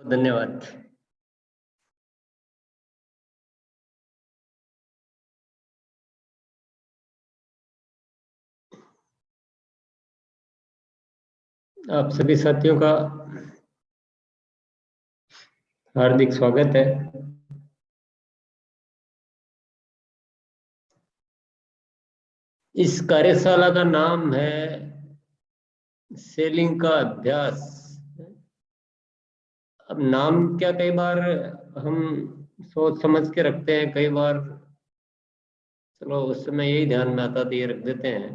धन्यवाद। आप सभी साथियों का हार्दिक स्वागत है। इस कार्यशाला का नाम है सेलिंग का अभ्यास। अब नाम क्या, कई बार हम सोच समझ के रखते हैं, कई बार चलो उस समय यही ध्यान में आता तो ये रख देते हैं।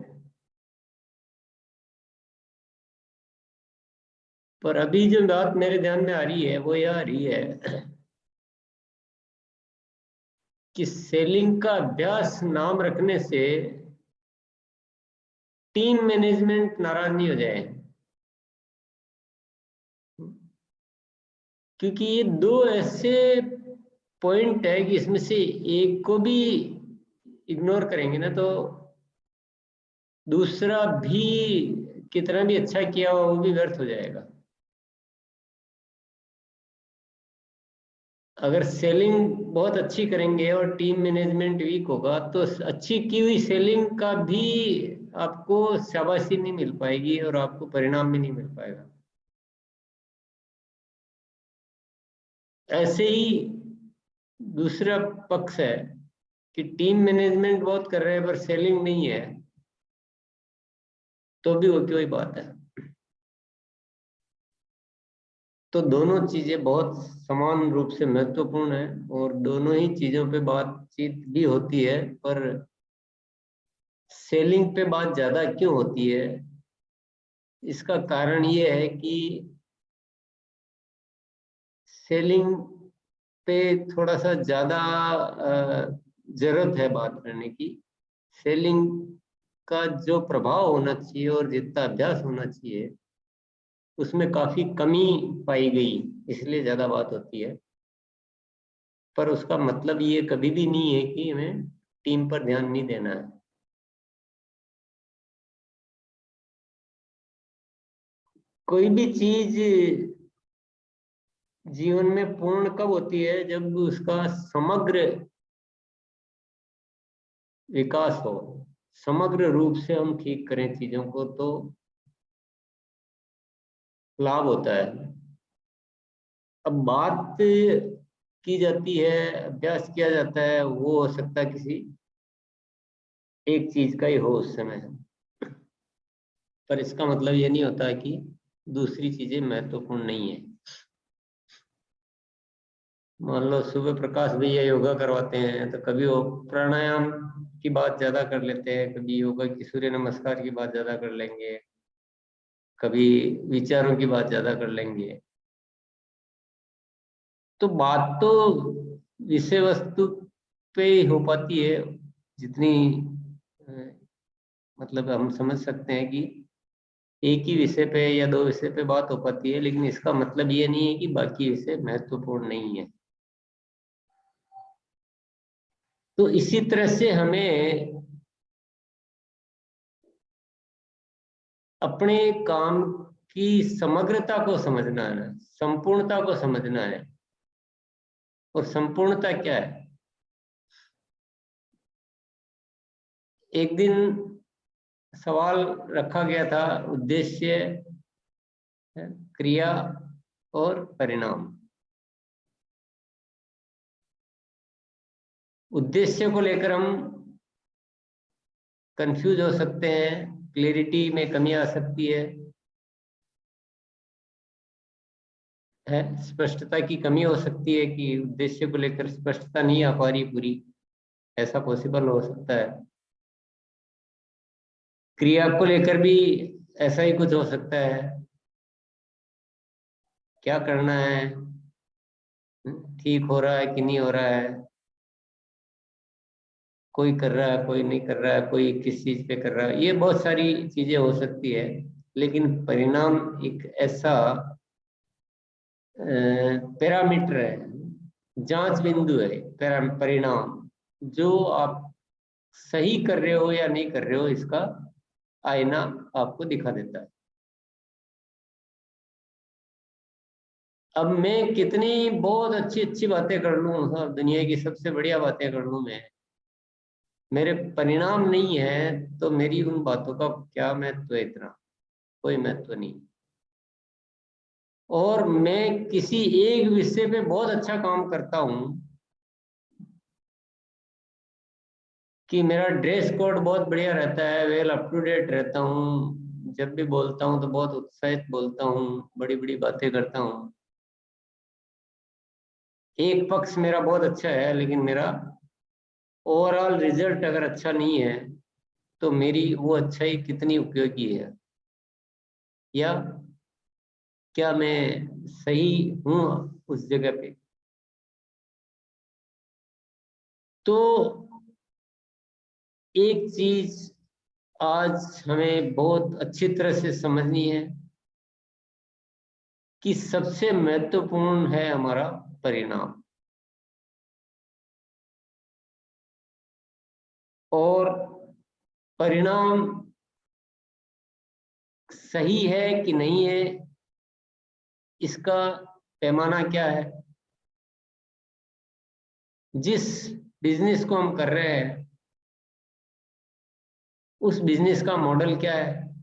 पर अभी जो बात मेरे ध्यान में आ रही है वो यह आ रही है कि सेलिंग का अभ्यास नाम रखने से टीम मैनेजमेंट नाराज नहीं हो जाए, क्योंकि ये दो ऐसे पॉइंट है कि इसमें से एक को भी इग्नोर करेंगे ना तो दूसरा भी कितना भी अच्छा किया हो वो भी व्यर्थ हो जाएगा। अगर सेलिंग बहुत अच्छी करेंगे और टीम मैनेजमेंट वीक होगा तो अच्छी की हुई सेलिंग का भी आपको शाबाशी नहीं मिल पाएगी और आपको परिणाम भी नहीं मिल पाएगा। ऐसे ही दूसरा पक्ष है कि टीम मैनेजमेंट बहुत कर रहे हैं पर सेलिंग नहीं है, तो भी वो वही बात है। तो दोनों चीजें बहुत समान रूप से महत्वपूर्ण है और दोनों ही चीजों पे बातचीत भी होती है, पर सेलिंग पे बात ज्यादा क्यों होती है? इसका कारण ये है कि सेलिंग पे थोड़ा सा ज्यादा जरूरत है बात करने की। सेलिंग का जो प्रभाव होना चाहिए और जितना अभ्यास होना चाहिए उसमें काफी कमी पाई गई, इसलिए ज्यादा बात होती है। पर उसका मतलब ये कभी भी नहीं है कि हमें टीम पर ध्यान नहीं देना है। कोई भी चीज जीवन में पूर्ण कब होती है? जब उसका समग्र विकास हो, समग्र रूप से हम ठीक करें चीजों को तो लाभ होता है। अब बात की जाती है, अभ्यास किया जाता है, वो हो सकता है किसी एक चीज का ही हो उस समय, पर इसका मतलब ये नहीं होता कि दूसरी चीजें महत्वपूर्ण नहीं है। मान लो सुबह प्रकाश भैया योगा करवाते हैं तो कभी वो प्राणायाम की बात ज्यादा कर लेते हैं, कभी योगा की सूर्य नमस्कार की बात ज्यादा कर लेंगे, कभी विचारों की बात ज्यादा कर लेंगे। तो बात तो विषय वस्तु पे ही हो पाती है जितनी अ, मतलब हम समझ सकते हैं कि एक ही विषय पे या दो विषय पे बात हो पाती है, लेकिन इसका मतलब ये नहीं है कि बाकी विषय महत्वपूर्ण नहीं है। तो इसी तरह से हमें अपने काम की समग्रता को समझना है, संपूर्णता को समझना है। और संपूर्णता क्या है? एक दिन सवाल रखा गया था, उद्देश्य, क्रिया और परिणाम। उद्देश्य को लेकर हम कंफ्यूज हो सकते हैं, क्लैरिटी में कमी आ सकती है, स्पष्टता की कमी हो सकती है कि उद्देश्य को लेकर स्पष्टता नहीं आ पा रही पूरी, ऐसा पॉसिबल हो सकता है। क्रिया को लेकर भी ऐसा ही कुछ हो सकता है, क्या करना है, ठीक हो रहा है कि नहीं हो रहा है, कोई कर रहा है कोई नहीं कर रहा है, कोई किस चीज पे कर रहा है, ये बहुत सारी चीजें हो सकती है। लेकिन परिणाम एक ऐसा पैरामीटर है, जांच बिंदु है, परिणाम, जो आप सही कर रहे हो या नहीं कर रहे हो इसका आईना आपको दिखा देता है। अब मैं कितनी बहुत अच्छी अच्छी बातें कर लूँ, सब दुनिया की सबसे बढ़िया बातें कर लूँ, मैं मेरे परिणाम नहीं है तो मेरी उन बातों का क्या महत्व है? इतना कोई महत्व नहीं। और मैं किसी एक विषय पे बहुत अच्छा काम करता हूँ कि मेरा ड्रेस कोड बहुत बढ़िया रहता है, वेल अप टू डेट रहता हूँ, जब भी बोलता हूँ तो बहुत उत्साहित बोलता हूँ, बड़ी बड़ी बातें करता हूँ। एक पक्ष मेरा बहुत अच्छा है, लेकिन मेरा ओवरऑल रिजल्ट अगर अच्छा नहीं है तो मेरी वो अच्छाई कितनी उपयोगी है? या क्या मैं सही हूँ उस जगह पे? तो एक चीज आज हमें बहुत अच्छी तरह से समझनी है कि सबसे महत्वपूर्ण है हमारा परिणाम। और परिणाम सही है कि नहीं है, इसका पैमाना क्या है? जिस बिजनेस को हम कर रहे हैं उस बिजनेस का मॉडल क्या है?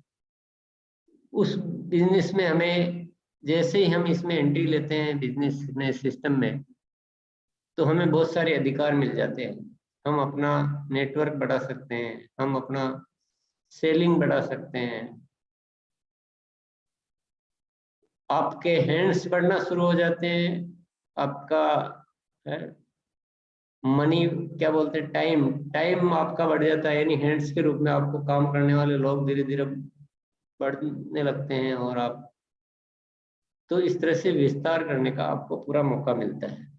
उस बिजनेस में हमें, जैसे ही हम इसमें एंट्री लेते हैं बिजनेस में, सिस्टम में, तो हमें बहुत सारे अधिकार मिल जाते हैं। हम अपना नेटवर्क बढ़ा सकते हैं, हम अपना सेलिंग बढ़ा सकते हैं, आपके हैंड्स बढ़ना शुरू हो जाते हैं, आपका मनी, क्या बोलते हैं, टाइम टाइम आपका बढ़ जाता है, यानी हैंड्स के रूप में आपको काम करने वाले लोग धीरे धीरे बढ़ने लगते हैं, और आप तो इस तरह से विस्तार करने का आपको पूरा मौका मिलता है।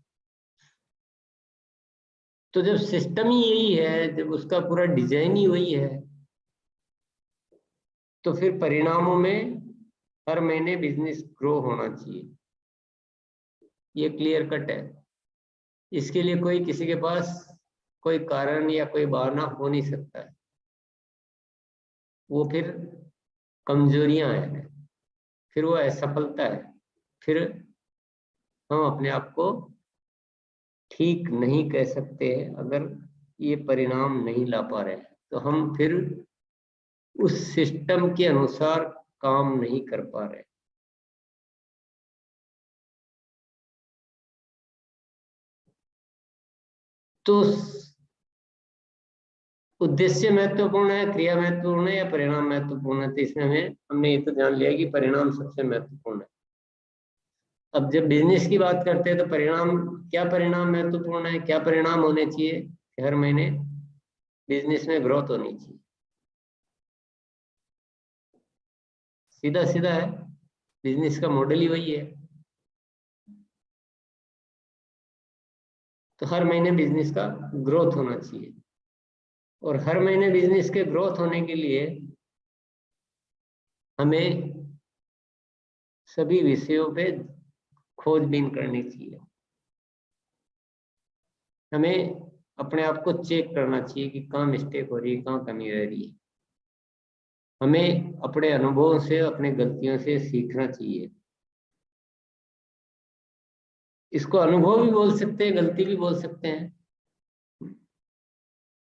तो जब सिस्टम ही यही है, जब उसका पूरा डिजाइन ही वही है, तो फिर परिणामों में हर महीने बिजनेस ग्रो होना चाहिए, ये क्लियर कट है। इसके लिए कोई किसी के पास कोई कारण या कोई बहाना हो नहीं सकता है, वो फिर कमजोरियां हैं, फिर वो असफलता है, फिर हम अपने आप को ठीक नहीं कह सकते हैं अगर ये परिणाम नहीं ला पा रहे हैं, तो हम फिर उस सिस्टम के अनुसार काम नहीं कर पा रहे। तो उद्देश्य महत्वपूर्ण है, क्रिया महत्वपूर्ण है, या परिणाम महत्वपूर्ण है? तो इसमें हमने ये तो जान लिया कि परिणाम सबसे महत्वपूर्ण है। अब जब बिजनेस की बात करते हैं तो परिणाम, क्या परिणाम महत्वपूर्ण है, क्या परिणाम होने चाहिए? कि हर महीने बिजनेस में ग्रोथ होनी चाहिए, सीधा सीधा है, बिजनेस का मॉडल ही वही है। तो हर महीने बिजनेस का ग्रोथ होना चाहिए, और हर महीने बिजनेस के ग्रोथ होने के लिए हमें सभी विषयों पे खोजबीन करनी चाहिए। हमें अपने आप को चेक करना चाहिए कि कहाँ मिस्टेक हो रही है, कहाँ कमी रह रही है। हमें अपने अनुभवों से, अपने गलतियों से सीखना चाहिए। इसको अनुभव भी बोल सकते हैं, गलती भी बोल सकते हैं।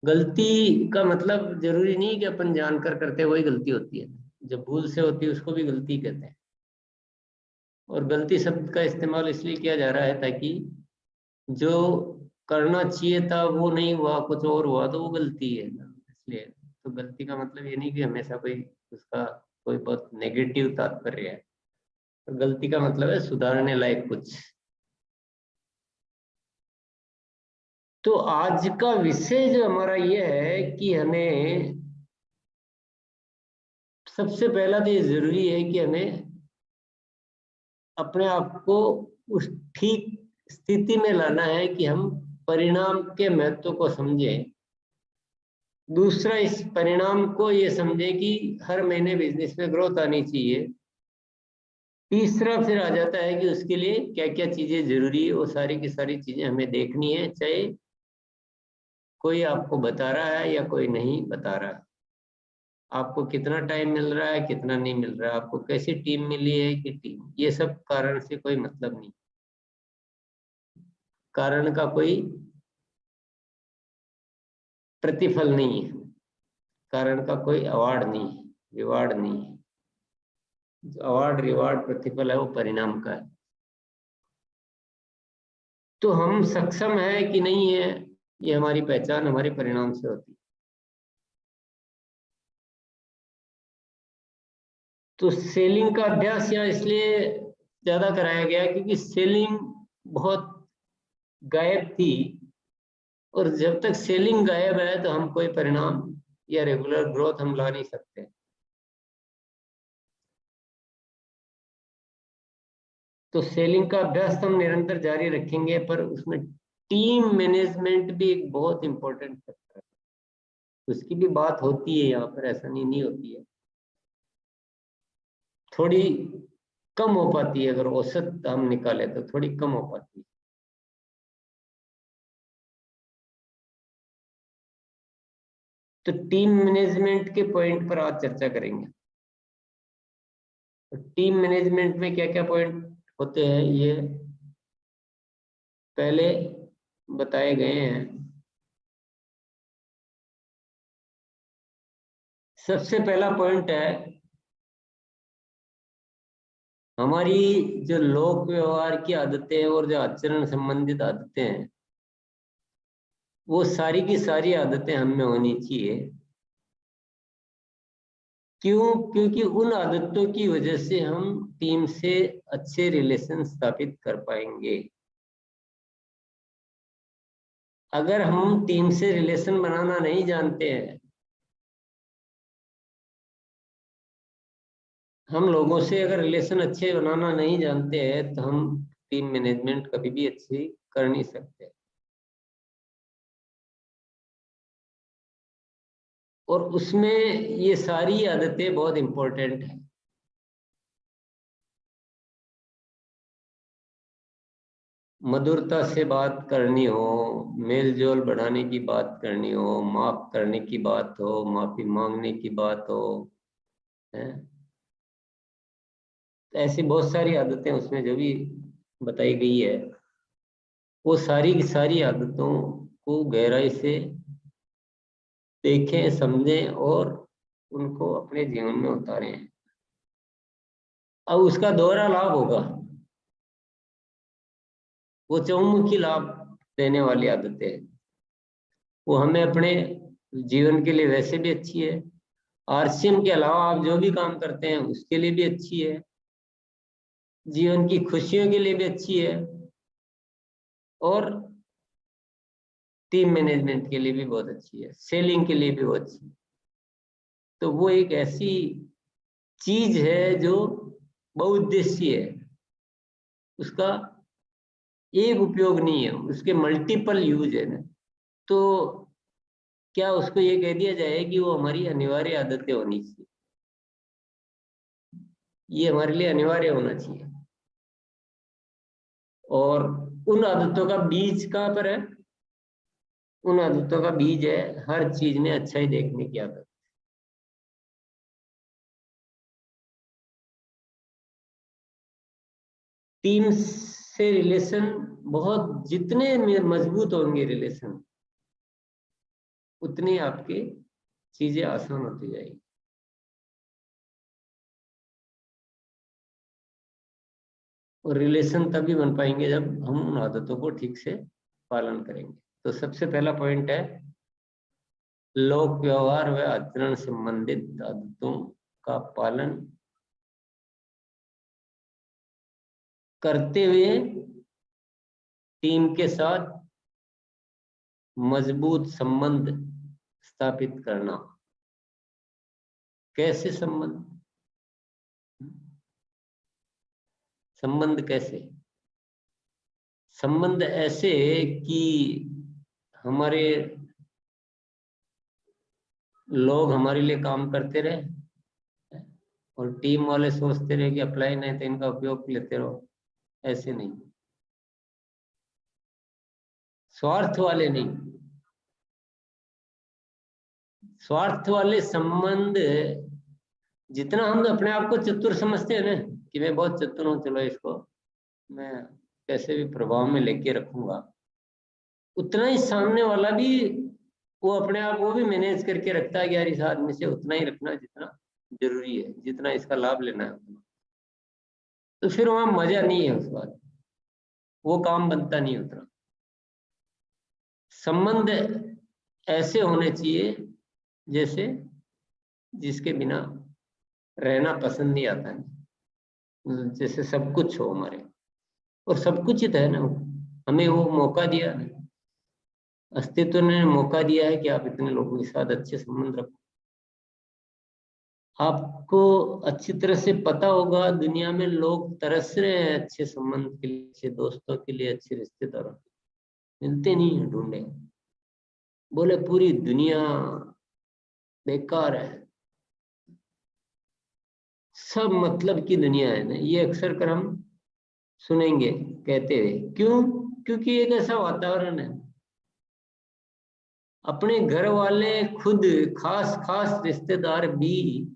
गलती का मतलब जरूरी नहीं कि अपन जानकर करते हैं वही गलती होती है, जब भूल से होती है उसको भी गलती कहते हैं। और गलती शब्द का इस्तेमाल इसलिए किया जा रहा है ताकि जो करना चाहिए था वो नहीं हुआ, कुछ और हुआ, तो वो गलती है ना, इसलिए। तो गलती का मतलब ये नहीं कि हमेशा कोई उसका कोई बहुत नेगेटिव तात्पर्य है। तो गलती का मतलब है सुधारने लायक कुछ। तो आज का विषय जो हमारा ये है कि हमें सबसे पहला तो ये जरूरी है कि हमें अपने आप को उस ठीक स्थिति में लाना है कि हम परिणाम के महत्व को समझें। दूसरा, इस परिणाम को ये समझे कि हर महीने बिजनेस में ग्रोथ आनी चाहिए। तीसरा फिर आ जाता है कि उसके लिए क्या क्या चीजें जरूरी है, वो सारी की सारी चीजें हमें देखनी है, चाहे कोई आपको बता रहा है या कोई नहीं बता रहा है। आपको कितना टाइम मिल रहा है, कितना नहीं मिल रहा है, आपको कैसी टीम मिली है कि टीम, ये सब कारण से कोई मतलब नहीं। कारण का कोई प्रतिफल नहीं है, कारण का कोई अवार्ड नहीं है, रिवार्ड नहीं है। जो अवार्ड रिवार्ड प्रतिफल है वो परिणाम का है। तो हम सक्षम है कि नहीं है, ये हमारी पहचान हमारे परिणाम से होती है। तो सेलिंग का अभ्यास यहाँ इसलिए ज्यादा कराया गया क्योंकि सेलिंग बहुत गायब थी, और जब तक सेलिंग गायब है तो हम कोई परिणाम या रेगुलर ग्रोथ हम ला नहीं सकते। तो सेलिंग का अभ्यास तो हम निरंतर जारी रखेंगे, पर उसमें टीम मैनेजमेंट भी एक बहुत इंपॉर्टेंट फैक्टर है। उसकी भी बात होती है यहाँ पर, ऐसा नहीं होती है, थोड़ी कम हो पाती है। अगर औसत हम निकाले तो थोड़ी कम हो पाती है। तो टीम मैनेजमेंट के पॉइंट पर आज चर्चा करेंगे। तो टीम मैनेजमेंट में क्या क्या पॉइंट होते हैं ये पहले बताए गए हैं। सबसे पहला पॉइंट है, हमारी जो लोक व्यवहार की आदतें हैं और जो आचरण संबंधित आदतें हैं, वो सारी की सारी आदतें हम में होनी चाहिए। क्यों? क्योंकि उन आदतों की वजह से हम टीम से अच्छे रिलेशन स्थापित कर पाएंगे। अगर हम टीम से रिलेशन बनाना नहीं जानते हैं, हम लोगों से अगर रिलेशन अच्छे बनाना नहीं जानते हैं, तो हम टीम मैनेजमेंट कभी भी अच्छी कर नहीं सकते। और उसमें ये सारी आदतें बहुत इंपॉर्टेंट है। मधुरता से बात करनी हो, मेल जोल बढ़ाने की बात करनी हो, माफ करने की बात हो, माफी मांगने की बात हो, है, ऐसी बहुत सारी आदतें उसमें जो भी बताई गई है, वो सारी की सारी आदतों को गहराई से देखें, समझें और उनको अपने जीवन में उतारें। अब उसका दोहरा लाभ होगा, वो चहुमुखी लाभ देने वाली आदतें हैं। वो हमें अपने जीवन के लिए वैसे भी अच्छी है, आरसीएम के अलावा आप जो भी काम करते हैं उसके लिए भी अच्छी है, जीवन की खुशियों के लिए भी अच्छी है, और टीम मैनेजमेंट के लिए भी बहुत अच्छी है, सेलिंग के लिए भी बहुत अच्छी है। तो वो एक ऐसी चीज है जो बहुउद्देशीय है, उसका एक उपयोग नहीं है, उसके मल्टीपल यूज है ना। तो क्या उसको ये कह दिया जाए कि वो हमारी अनिवार्य आदतें होनी चाहिए, ये हमारे लिए अनिवार्य होना चाहिए। और उन आदतों का बीज कहाँ पर है? उन आदतों का बीज है हर चीज में अच्छाई देखने की आदत। टीम से रिलेशन बहुत जितने मजबूत होंगे रिलेशन, उतनी आपकी चीजें आसान होती जाएगी। और रिलेशन तभी बन पाएंगे जब हम उन आदतों को ठीक से पालन करेंगे। तो सबसे पहला पॉइंट है, लोक व्यवहार व आचरण संबंधित आदतों का पालन करते हुए टीम के साथ मजबूत संबंध स्थापित करना। कैसे संबंध? संबंध कैसे? संबंध ऐसे कि हमारे लोग हमारे लिए काम करते रहे और टीम वाले सोचते रहे कि अप्लाई नहीं तो इनका उपयोग लेते रहो, ऐसे नहीं। स्वार्थ वाले नहीं। स्वार्थ वाले संबंध, जितना हम अपने आप को चतुर समझते हैं ना कि मैं बहुत चतुर हूँ, चलो इसको मैं कैसे भी प्रभाव में लेके रखूंगा, उतना ही सामने वाला भी वो अपने आप वो भी मैनेज करके रखता है कि यार इस आदमी से उतना ही रखना जितना जरूरी है, जितना इसका लाभ लेना है उतना। तो फिर वहां मजा नहीं है उस बात, वो काम बनता नहीं उतना। संबंध ऐसे होने चाहिए जैसे जिसके बिना रहना पसंद नहीं आता है, जैसे सब कुछ हो हमारे, और सब कुछ ही तो है ना, हमें वो मौका दिया है, अस्तित्व ने मौका दिया है कि आप इतने लोगों के साथ अच्छे संबंध रखो। आपको अच्छी तरह से पता होगा दुनिया में लोग तरस रहे हैं अच्छे संबंध के लिए, अच्छे दोस्तों के लिए, अच्छे रिश्तेदारों के लिए, मिलते नहीं है, ढूंढे, बोले पूरी दुनिया बेकार है, सब मतलब की दुनिया है ना, ये अक्सर कर हम सुनेंगे कहते हुए। क्यों? क्योंकि एक ऐसा वातावरण है, अपने घर वाले खुद, खास खास रिश्तेदार भी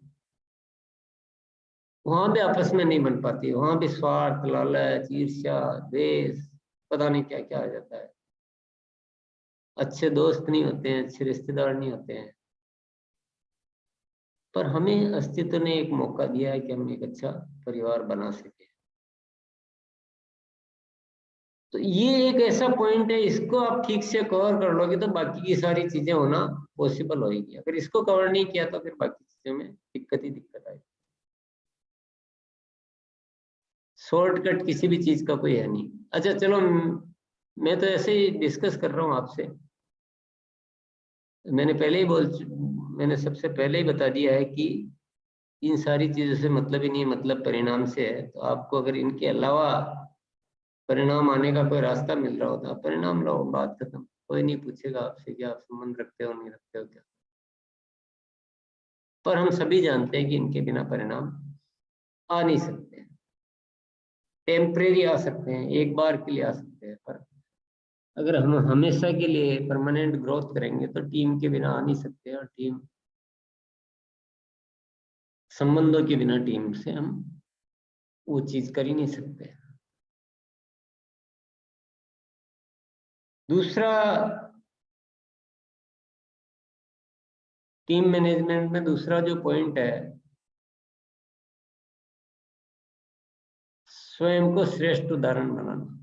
वहां भी आपस में नहीं बन पाती, वहां भी स्वार्थ, लालच, ईर्ष्या, द्वेष, पता नहीं क्या क्या आ जाता है, अच्छे दोस्त नहीं होते हैं, अच्छे रिश्तेदार नहीं होते हैं। पर हमें अस्तित्व ने एक मौका दिया है कि हम एक अच्छा परिवार बना सके। तो ये एक ऐसा पॉइंट है, इसको आप ठीक से कवर कर लोगे तो बाकी की सारी चीजें होना पॉसिबल होगी। अगर इसको कवर नहीं किया तो फिर बाकी चीजों में दिक्कत ही दिक्कत आएगी। शॉर्टकट किसी भी चीज का कोई है नहीं। अच्छा चलो, मैं तो ऐसे ही डिस्कस कर रहा हूँ आपसे। मैंने सबसे पहले ही बता दिया है कि इन सारी चीजों से मतलब ही नहीं है, मतलब परिणाम से है। तो आपको अगर इनके अलावा परिणाम आने का कोई रास्ता मिल रहा होता, परिणाम लो, बात खत्म। कोई नहीं पूछेगा आपसे कि आप संबंध रखते हो नहीं रखते हो क्या। पर हम सभी जानते हैं कि इनके बिना परिणाम आ नहीं सकते। टेम्परेरी आ सकते हैं, एक बार के लिए आ सकते हैं, पर अगर हम हमेशा के लिए परमानेंट ग्रोथ करेंगे तो टीम के बिना आ नहीं सकते। और टीम संबंधों के बिना टीम से हम वो चीज कर ही नहीं सकते। दूसरा, टीम मैनेजमेंट में दूसरा जो पॉइंट है, स्वयं को श्रेष्ठ उदाहरण बनाना।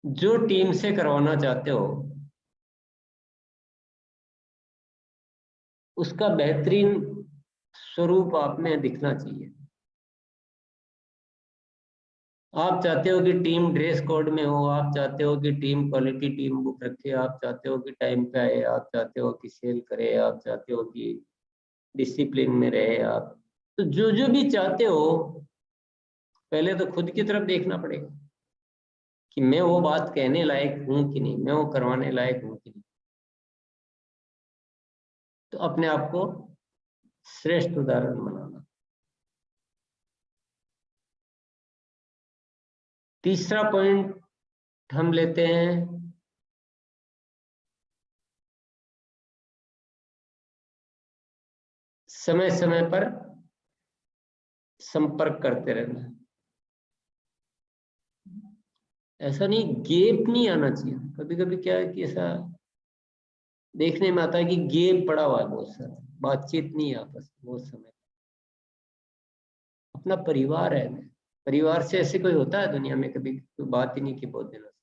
जो टीम से करवाना चाहते हो उसका बेहतरीन स्वरूप आप में दिखना चाहिए। आप चाहते हो कि टीम ड्रेस कोड में हो, आप चाहते हो कि टीम क्वालिटी टीम बुक रखे, आप चाहते हो कि टाइम पे आए, आप चाहते हो कि सेल करे, आप चाहते हो कि डिसिप्लिन में रहे। आप तो जो जो भी चाहते हो, पहले तो खुद की तरफ देखना पड़ेगा कि मैं वो बात कहने लायक हूं कि नहीं, मैं वो करवाने लायक हूं कि नहीं। तो अपने आप को श्रेष्ठ उदाहरण बनाना। तीसरा पॉइंट हम लेते हैं समय समय पर संपर्क करते रहना। ऐसा नहीं, गैप नहीं आना चाहिए। कभी कभी क्या है कि ऐसा देखने में आता है कि गैप पड़ा हुआ है बहुत सारा, बातचीत नहीं है आपस में बहुत समय। अपना परिवार है ना, परिवार से ऐसे कोई होता है दुनिया में कभी कोई बात ही नहीं की बहुत दिनों से।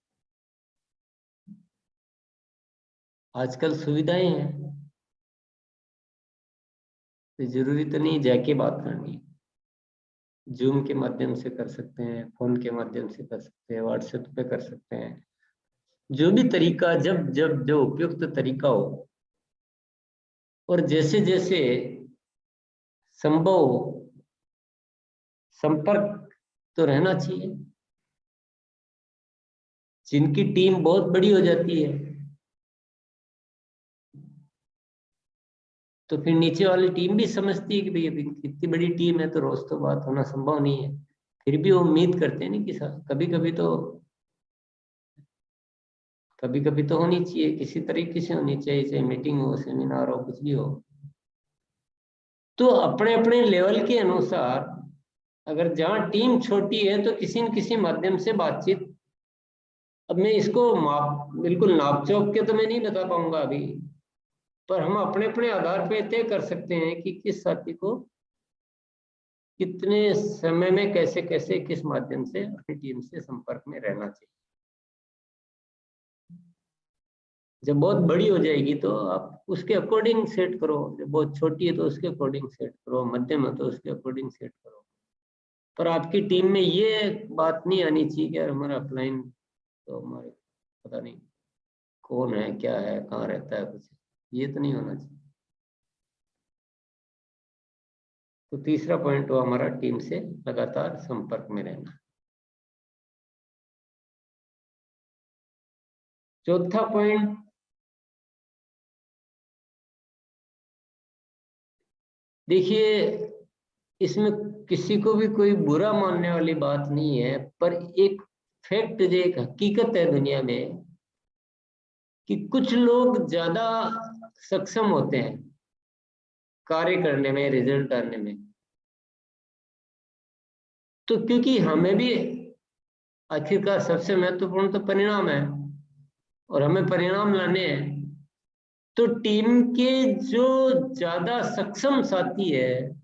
आजकल सुविधाएं हैं, तो जरूरी तो नहीं जाके बात करनी। जूम के माध्यम से कर सकते हैं, फोन के माध्यम से कर सकते हैं, व्हाट्सएप पे कर सकते हैं। जो भी तरीका, जब जब जो उपयुक्त तरीका हो और जैसे जैसे संभव हो, संपर्क तो रहना चाहिए। जिनकी टीम बहुत बड़ी हो जाती है तो फिर नीचे वाली टीम भी समझती है कि भाई अभी इतनी बड़ी टीम है तो रोज तो बात होना संभव नहीं है। फिर भी वो उम्मीद करते हैं ना कि कभी कभी तो होनी चाहिए, किसी तरीके से होनी चाहिए, चाहे मीटिंग हो, सेमिनार हो, कुछ भी हो। तो अपने अपने लेवल के अनुसार, अगर जहाँ टीम छोटी है तो किसी न किसी माध्यम से बातचीत अब मैं इसको बिल्कुल नाप चौक के तो मैं नहीं बता पाऊंगा अभी, पर हम अपने अपने आधार पे तय कर सकते हैं कि किस साथी को कितने समय में कैसे कैसे किस माध्यम से अपनी टीम से संपर्क में रहना चाहिए। जब बहुत बड़ी हो जाएगी तो आप उसके अकॉर्डिंग सेट करो, जब बहुत छोटी है तो उसके अकॉर्डिंग सेट करो, मध्यम है तो उसके अकॉर्डिंग सेट करो। पर आपकी टीम में ये बात नहीं आनी चाहिए कि यार हमारा अपलाइन तो हमारे पता नहीं कौन है, क्या है, कहाँ रहता है, कुछ ये तो नहीं होना चाहिए। तो तीसरा पॉइंट हुआ हमारा टीम से लगातार संपर्क में रहना। चौथा पॉइंट, देखिए इसमें किसी को भी कोई बुरा मानने वाली बात नहीं है, पर एक फैक्ट जो एक हकीकत है दुनिया में कि कुछ लोग ज्यादा सक्षम होते हैं कार्य करने में, रिजल्ट आने में। तो क्योंकि हमें भी आखिरकार सबसे महत्वपूर्ण तो परिणाम है और हमें परिणाम लाने हैं, तो टीम के जो ज्यादा सक्षम साथी है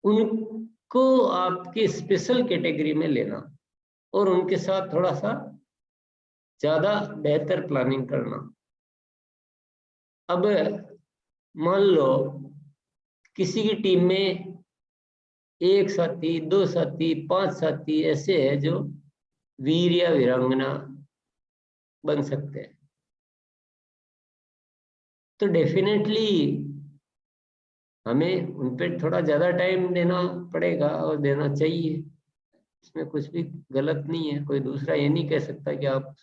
उनको आपके स्पेशल कैटेगरी में लेना और उनके साथ थोड़ा सा ज्यादा बेहतर प्लानिंग करना। अब मान लो किसी की टीम में एक साथी, दो साथी, 5 साथी ऐसे है जो वीर या वीरांगना बन सकते हैं, तो डेफिनेटली हमें उन पर थोड़ा ज्यादा टाइम देना पड़ेगा और देना चाहिए। इसमें कुछ भी गलत नहीं है। कोई दूसरा ये नहीं कह सकता कि आप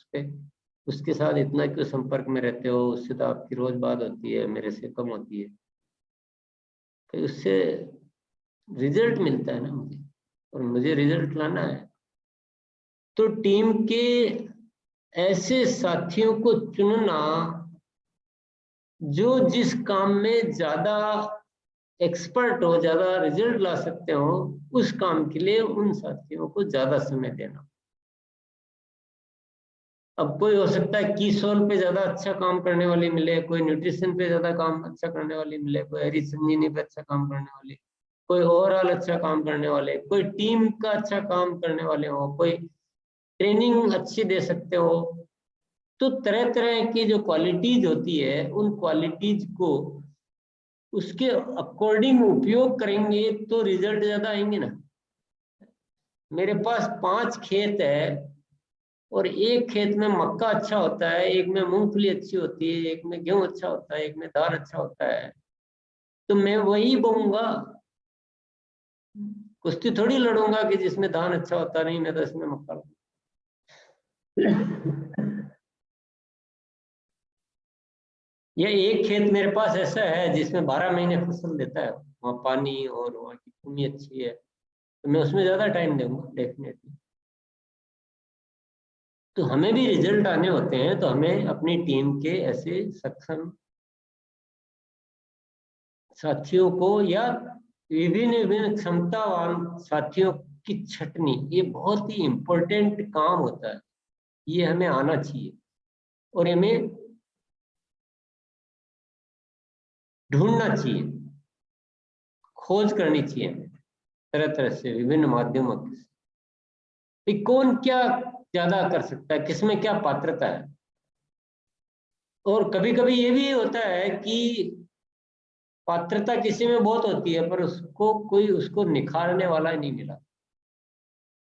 उसके साथ इतना क्यों संपर्क में रहते हो, उससे तो आपकी रोज बात होती है, मेरे से कम होती है। तो उससे रिजल्ट मिलता है ना मुझे, और मुझे रिजल्ट लाना है। तो टीम के ऐसे साथियों को चुनना जो जिस काम में ज्यादा एक्सपर्ट हो, ज्यादा रिजल्ट ला सकते हो, उस काम के लिए उन साथियों को ज्यादा समय देना। अब कोई हो सकता है कीसोल पे ज्यादा अच्छा काम करने वाली मिले, कोई न्यूट्रिशन पे ज्यादा काम अच्छा करने वाली मिले, कोई हरी संजीवनी पे अच्छा काम करने वाली, कोई ओवरऑल अच्छा काम करने वाले, कोई टीम का अच्छा काम करने वाले हो, कोई ट्रेनिंग अच्छी दे सकते हो। तो तरह तरह की जो क्वालिटीज होती है उन क्वालिटीज को उसके अकॉर्डिंग उपयोग करेंगे तो रिजल्ट ज्यादा आएंगे ना। मेरे पास 5 खेत है और एक खेत में मक्का अच्छा होता है, एक में मूंगफली अच्छी होती है, एक में गेहूं अच्छा होता है, एक में दाल अच्छा होता है, तो मैं वही बोऊंगा। कुश्ती थोड़ी लड़ूंगा कि जिसमें धान अच्छा होता नहीं मैं तो इसमें मक्का। या एक खेत मेरे पास ऐसा है जिसमें 12 महीने फसल देता है, वहाँ पानी और वहाँ की भूमि अच्छी है, तो मैं उसमें ज्यादा टाइम दूंगा डेफिनेटली। तो हमें भी रिजल्ट आने होते हैं, तो हमें अपनी टीम के ऐसे सक्षम साथियों को या विभिन्न विभिन्न क्षमतावान साथियों की छटनी, ये बहुत ही इम्पोर्टेंट काम होता है। ये हमें आना चाहिए और हमें ढूंढना चाहिए, खोज करनी चाहिए तरह तरह से विभिन्न माध्यमों से, कौन क्या ज्यादा कर सकता है, किसमें क्या पात्रता है। और कभी कभी ये भी होता है कि पात्रता किसी में बहुत होती है पर उसको कोई उसको निखारने वाला नहीं मिला,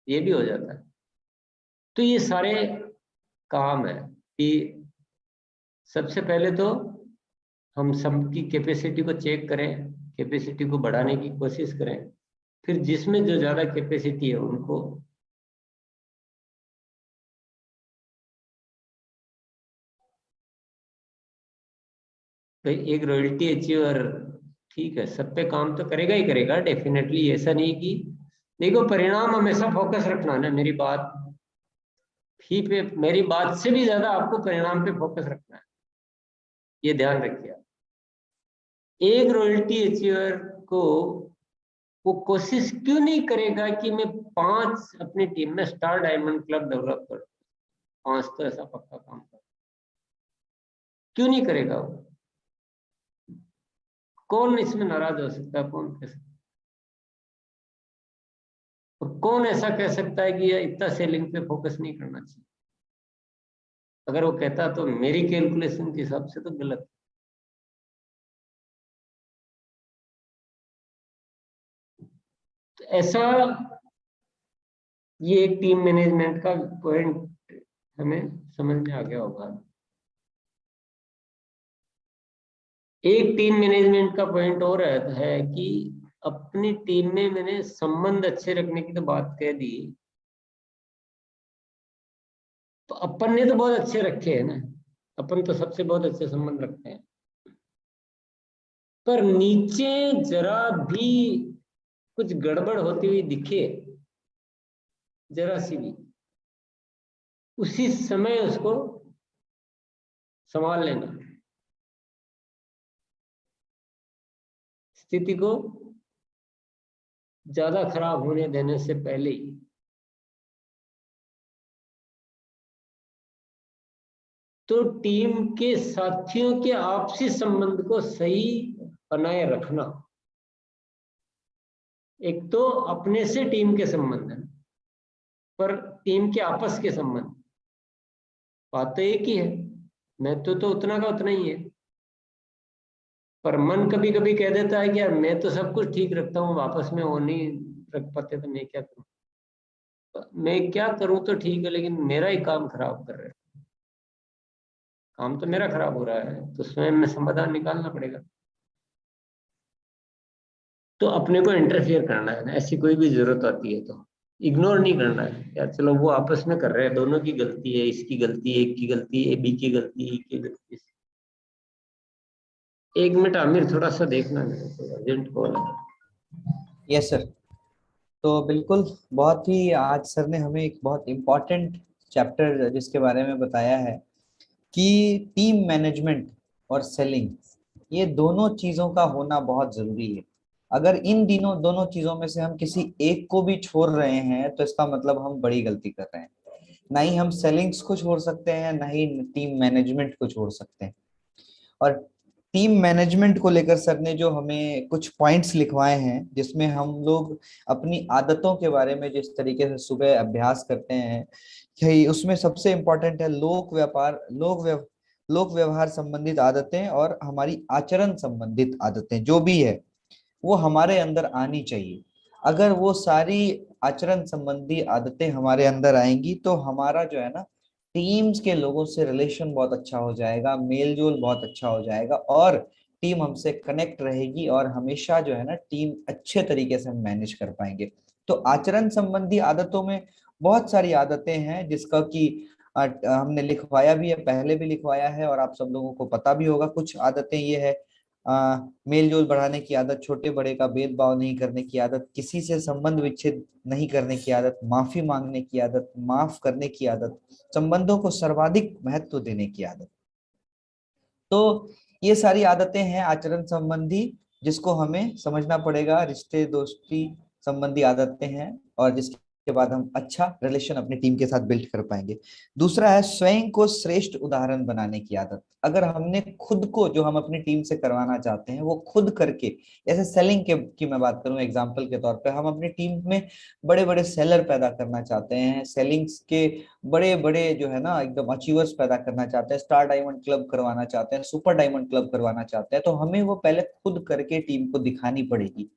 ये भी हो जाता है। तो ये सारे काम है कि सबसे पहले तो हम सबकी कैपेसिटी को चेक करें, कैपेसिटी को बढ़ाने की कोशिश करें, फिर जिसमें जो ज्यादा कैपेसिटी है उनको तो एक रॉयल्टी अचीवर ठीक है सब पे काम तो करेगा ही करेगा डेफिनेटली। ऐसा नहीं कि देखो परिणाम हमेशा फोकस रखना ना, मेरी बात ही पे, मेरी बात से भी ज्यादा आपको परिणाम पे फोकस रखना है, ये ध्यान रखिए। एक रॉयल्टी अचीवर को वो कोशिश क्यों नहीं करेगा कि मैं 5 अपनी टीम में स्टार डायमंड क्लब डेवलप कर, 5 तो ऐसा पक्का काम कर, क्यों नहीं करेगा वो? कौन इसमें नाराज हो सकता है, कौन कह सकता है? और कौन ऐसा कह सकता है कि ये इतना सेलिंग पे फोकस नहीं करना चाहिए? अगर वो कहता तो मेरी कैलकुलेशन के हिसाब से तो गलत। तो ऐसा, ये एक टीम मैनेजमेंट का पॉइंट हमें समझ में आ गया होगा। एक टीम मैनेजमेंट का पॉइंट और है कि अपनी टीम में मैंने संबंध अच्छे रखने की तो बात कह दी, तो अपन ने तो बहुत अच्छे रखे हैं ना, अपन तो सबसे बहुत अच्छे संबंध रखते हैं, पर नीचे जरा भी कुछ गड़बड़ होती हुई दिखे, जरा सी भी, उसी समय उसको संभाल लेना, स्थिति को ज्यादा खराब होने देने से पहले ही। तो टीम के साथियों के आपसी संबंध को सही बनाए रखना, एक तो अपने से टीम के संबंध है, पर टीम के आपस के संबंध, बात तो एक ही है, महत्व तो उतना का उतना ही है, पर मन कभी कभी कह देता है कि यार मैं तो सब कुछ ठीक रखता हूँ, आपस में वो नहीं रख पाते, तो मैं क्या करूँ? मैं क्या करूँ तो ठीक है, लेकिन मेरा ही काम खराब कर रहे हैं, काम तो मेरा खराब हो रहा है, तो स्वयं में समाधान निकालना पड़ेगा। तो अपने को इंटरफियर करना है ना, ऐसी कोई भी जरूरत आती है तो इग्नोर नहीं करना है यार, चलो वो आपस में कर रहे हैं, दोनों की गलती है, इसकी गलती है, एक की गलती है, बी की गलती है, की गलती है। एक मिनट आमिर, थोड़ा सा देखना, मेरे को अर्जेंट कॉल है। Yes sir. तो बिल्कुल, बहुत ही आज सर ने हमें एक बहुत इम्पोर्टेंट चैप्टर जिसके बारे में बताया है कि टीम मैनेजमेंट और सेलिंग, ये दोनों चीजों का होना बहुत जरूरी है। अगर इन दिनों दोनों चीजों में से हम किसी एक को भी छोड़ रहे हैं तो इसका मतलब हम बड़ी गलती कर रहे हैं। ना ही हम सेलिंग्स को छोड़ सकते हैं, ना ही टीम मैनेजमेंट को छोड़ सकते हैं। और टीम मैनेजमेंट को लेकर सर ने जो हमें कुछ पॉइंट्स लिखवाए हैं, जिसमें हम लोग अपनी आदतों के बारे में जिस तरीके से सुबह अभ्यास करते हैं, यही उसमें सबसे इम्पोर्टेंट है लोक व्यवहार संबंधित आदतें और हमारी आचरण संबंधित आदतें जो भी है वो हमारे अंदर आनी चाहिए। अगर वो सारी आचरण संबंधी आदतें हमारे अंदर आएंगी तो हमारा जो है ना, टीम्स के लोगों से रिलेशन बहुत अच्छा हो जाएगा, मेल जोल बहुत अच्छा हो जाएगा, और टीम हमसे कनेक्ट रहेगी, और हमेशा जो है ना टीम अच्छे तरीके से हम मैनेज कर पाएंगे। तो आचरण संबंधी आदतों में बहुत सारी आदतें हैं जिसका कि हमने लिखवाया भी है, पहले भी लिखवाया है, और आप सब लोगों को पता भी होगा। कुछ आदतें ये है, मेल जोल बढ़ाने की आदत, छोटे बड़े का भेदभाव नहीं करने की आदत, किसी से संबंध विच्छेद नहीं करने की आदत, माफी मांगने की आदत, माफ करने की आदत, संबंधों को सर्वाधिक महत्व देने की आदत। तो ये सारी आदतें हैं आचरण संबंधी, जिसको हमें समझना पड़ेगा। रिश्ते दोस्ती संबंधी आदतें हैं, और जिसके बाद हम अच्छा रिलेशन अपनी टीम के साथ बिल्ड कर पाएंगे। दूसरा है स्वयं को श्रेष्ठ उदाहरण बनाने की आदत। अगर हमने खुद को जो हम अपनी टीम से करवाना चाहते हैं वो खुद करके, जैसे सेलिंग के की मैं बात करूं एग्जांपल के तौर पे, हम अपनी टीम में बड़े बड़े सेलर पैदा करना चाहते हैं, सेलिंग्स के बड़े बड़े जो है ना एकदम अचीवर्स पैदा करना चाहते हैं, स्टार डायमंड क्लब करवाना चाहते हैं, सुपर डायमंड क्लब करवाना चाहते हैं, तो हमें वो पहले खुद करके टीम को दिखानी पड़ेगी।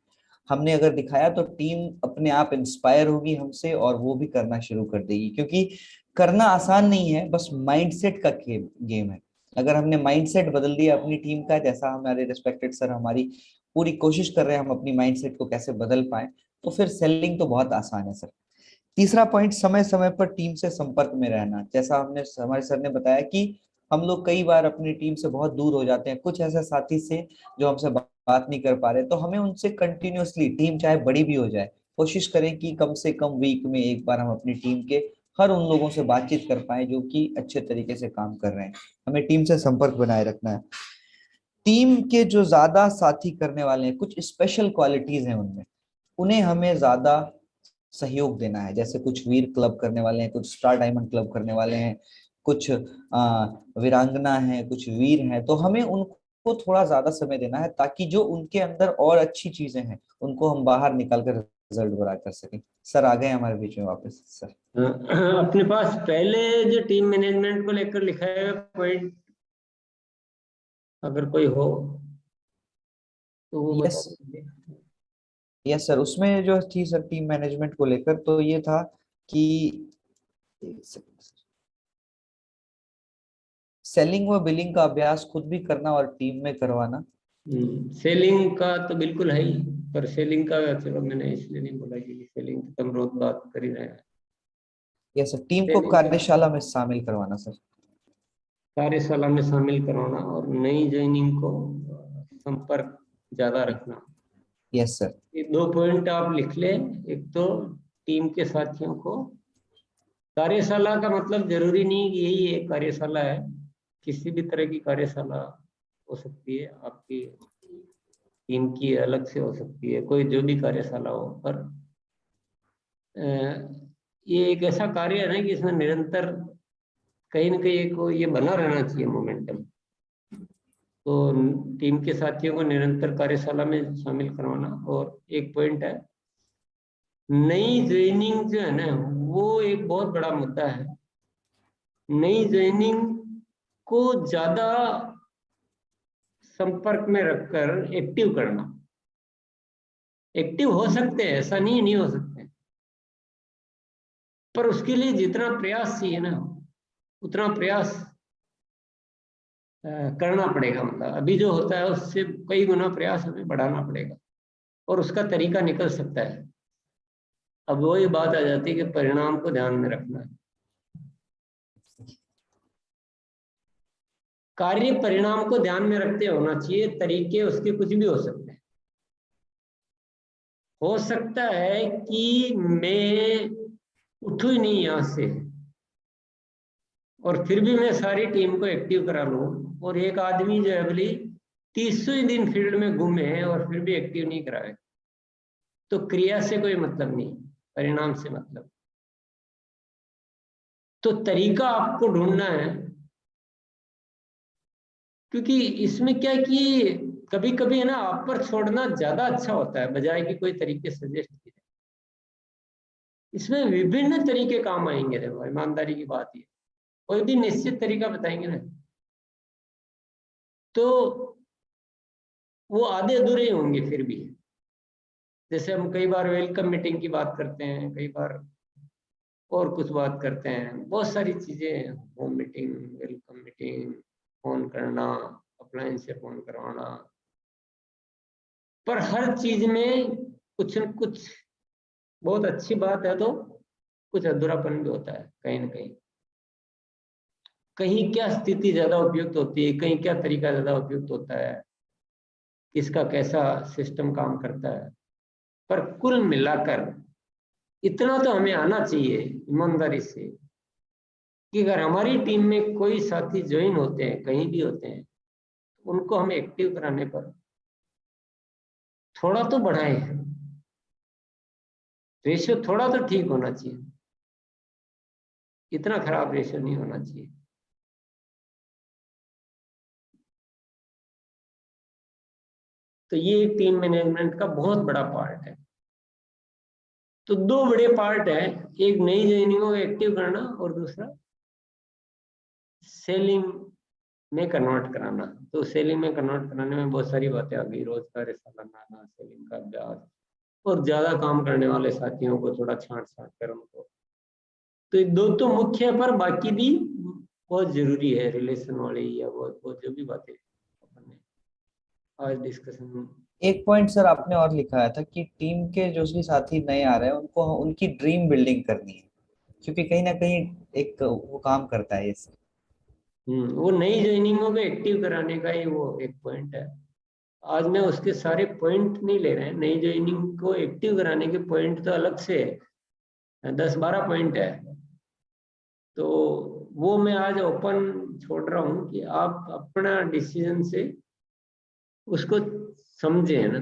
हमने अगर दिखाया तो टीम अपने आप इंस्पायर होगी हमसे, और वो भी करना शुरू कर देगी, क्योंकि करना आसान नहीं है, बस माइंडसेट का गेम है। अगर हमने माइंडसेट बदल दिया अपनी टीम का, जैसा हमारे रिस्पेक्टेड सर हमारी पूरी कोशिश कर रहे हैं हम अपनी माइंडसेट को कैसे बदल पाए, तो फिर सेलिंग तो बहुत आसान है सर। तीसरा पॉइंट, समय समय पर टीम से संपर्क में रहना। जैसा हमने हमारे सर ने बताया कि हम लोग कई बार अपनी टीम से बहुत दूर हो जाते हैं, कुछ ऐसे साथी से जो हमसे बात नहीं कर पा रहे, तो हमें उनसे कंटिन्यूअसली, टीम चाहे बड़ी भी हो जाए, कोशिश करें कि कम से कम वीक में एक बार हम अपनी टीम के हर उन लोगों से बातचीत कर पाए जो कि अच्छे तरीके से काम कर रहे हैं। हमें टीम से संपर्क बनाए रखना है। टीम के जो ज्यादा साथी करने वाले हैं, कुछ स्पेशल क्वालिटीज हैं उनमें, उन्हें हमें ज्यादा सहयोग देना है। जैसे कुछ वीर क्लब करने वाले हैं, कुछ स्टार डायमंड क्लब करने वाले हैं, कुछ वीरांगना है, कुछ वीर हैं, तो हमें उनको थोड़ा ज्यादा समय देना है ताकि जो उनके अंदर और अच्छी चीजें हैं उनको हम बाहर निकाल कर रिजल्ट बड़ा कर सकें। सर आ गए हमारे बीच में वापस सर। अपने पास पहले जो टीम मैनेजमेंट को लेकर लिखा है पॉइंट, अगर कोई हो तो वो बता यस दीजिए। यस सर, उसमें जो थी सर टीम मैनेजमेंट को लेकर, तो ये था कि सेलिंग व बिलिंग का अभ्यास खुद भी करना और टीम में करवाना। सेलिंग का तो बिल्कुल है ही, पर सेलिंग का चलो मैंने इसलिए नहीं बोला कि सेलिंग की तो हम रोज बात कर ही रहे हैं। यस सर, टीम को सेलिंग का कार्यशाला में शामिल करवाना सर। कार्यशाला में शामिल करवाना और नई ज्वाइनिंग को संपर्क ज्यादा रखना। Yes sir. ये 2 पॉइंट आप लिख लें। एक तो टीम के साथियों को कार्यशाला का मतलब जरूरी नहीं कि यही एक कार्यशाला है, किसी भी तरह की कार्यशाला हो सकती है, आपकी टीम की अलग से हो सकती है, कोई जो भी कार्यशाला हो, पर ये एक ऐसा कार्य है ना कि इसमें निरंतर कहीं ना कहीं को ये बना रहना चाहिए मोमेंटम। तो टीम के साथियों को निरंतर कार्यशाला में शामिल करवाना। और एक पॉइंट है, नई ज्वाइनिंग जो है ना, वो एक बहुत बड़ा मुद्दा है। नई ज्वाइनिंग को ज्यादा संपर्क में रखकर एक्टिव करना। एक्टिव हो सकते हैं, ऐसा नहीं हो सकते, पर उसके लिए जितना प्रयास चाहिए ना उतना प्रयास करना पड़ेगा। मतलब अभी जो होता है उससे कई गुना प्रयास हमें बढ़ाना पड़ेगा, और उसका तरीका निकल सकता है। अब वही बात आ जाती है कि परिणाम को ध्यान में रखना है। कार्य परिणाम को ध्यान में रखते होना चाहिए, तरीके उसके कुछ भी हो सकते हैं। हो सकता है कि मैं उठूं ही नहीं यहां से और फिर भी मैं सारी टीम को एक्टिव करा लूं, और एक आदमी जो है बोली 30वें दिन फील्ड में घूमे और फिर भी एक्टिव नहीं कराए, तो क्रिया से कोई मतलब नहीं, परिणाम से मतलब। तो तरीका आपको ढूंढना है, क्योंकि इसमें क्या है कि कभी कभी है ना आप पर छोड़ना ज्यादा अच्छा होता है बजाय कि कोई तरीके सजेस्ट किए। इसमें विभिन्न तरीके काम आएंगे। देखो ईमानदारी की बात ये, कोई भी निश्चित तरीका बताएंगे ना तो वो आधे अधूरे ही होंगे फिर भी। जैसे हम कई बार वेलकम मीटिंग की बात करते हैं, कई बार और कुछ बात करते हैं, बहुत सारी चीजें, home meeting, welcome meeting, phone करना, अपलाइन से फोन करवाना, पर हर चीज में कुछ न कुछ बहुत अच्छी बात है तो कुछ अधूरापन भी होता है कहीं ना कहीं। कहीं क्या स्थिति ज्यादा उपयुक्त होती है, कहीं क्या तरीका ज्यादा उपयुक्त होता है, किसका कैसा सिस्टम काम करता है, पर कुल मिलाकर इतना तो हमें आना चाहिए ईमानदारी से कि अगर हमारी टीम में कोई साथी ज्वाइन होते हैं, कहीं भी होते हैं, उनको हम एक्टिव कराने पर थोड़ा तो बढ़ाएं। रेशियो थोड़ा तो ठीक होना चाहिए, इतना खराब रेशियो नहीं होना चाहिए। तो ये टीम मैनेजमेंट का बहुत बड़ा पार्ट है। तो 2 बड़े पार्ट है, एक नई ज्वाइनिंगों को एक्टिव करना और दूसरा सेलिंग में कन्वर्ट कराना। तो सेलिंग में कन्वर्ट कराने में बहुत सारी बातें आ गई, रोजगार बनाना, सेलिंग का अभ्यास, और ज्यादा काम करने वाले साथियों को थोड़ा छांट छांट कर उनको। तो ये 2 तो मुख्य है, पर बाकी भी बहुत जरूरी है, रिलेशन वाली या वो जो भी बातें अपन ने आज डिस्कशन। एक पॉइंट सर आपने और लिखा था कि टीम के जो भी साथी नए आ रहे हैं उनको उनकी ड्रीम बिल्डिंग करनी है, क्योंकि कहीं ना कहीं एक वो काम करता है ये सर। वो नई ज्वाइनिंगों को एक्टिव कराने का ही वो एक पॉइंट है। आज मैं उसके सारे पॉइंट नहीं ले रहे हैं, नई ज्वाइनिंग को एक्टिव कराने के पॉइंट तो अलग से 10-12 पॉइंट है। तो वो मैं आज ओपन छोड़ रहा हूँ कि आप अपना डिसीजन से उसको समझे, है ना।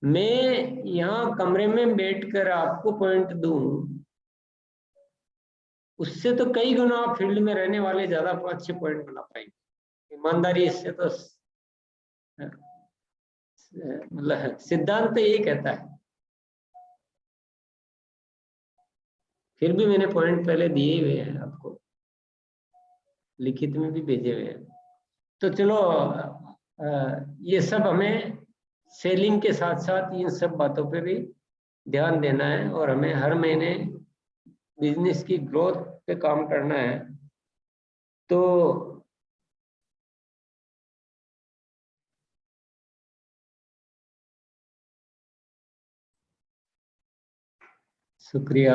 मैं यहाँ कमरे में बैठकर आपको पॉइंट दूं, उससे तो कई गुना आप फील्ड में रहने वाले ज्यादा अच्छे पॉइंट बना पाएंगे। ईमानदारी इससे तो मतलब सिद्धांत तो यही कहता है। फिर भी मैंने पॉइंट पहले दिए हुए हैं आपको, लिखित में भी भेजे हुए हैं। तो चलो ये सब हमें सेलिंग के साथ साथ इन सब बातों पे भी ध्यान देना है, और हमें हर महीने बिजनेस की ग्रोथ पे काम करना है। तो शुक्रिया।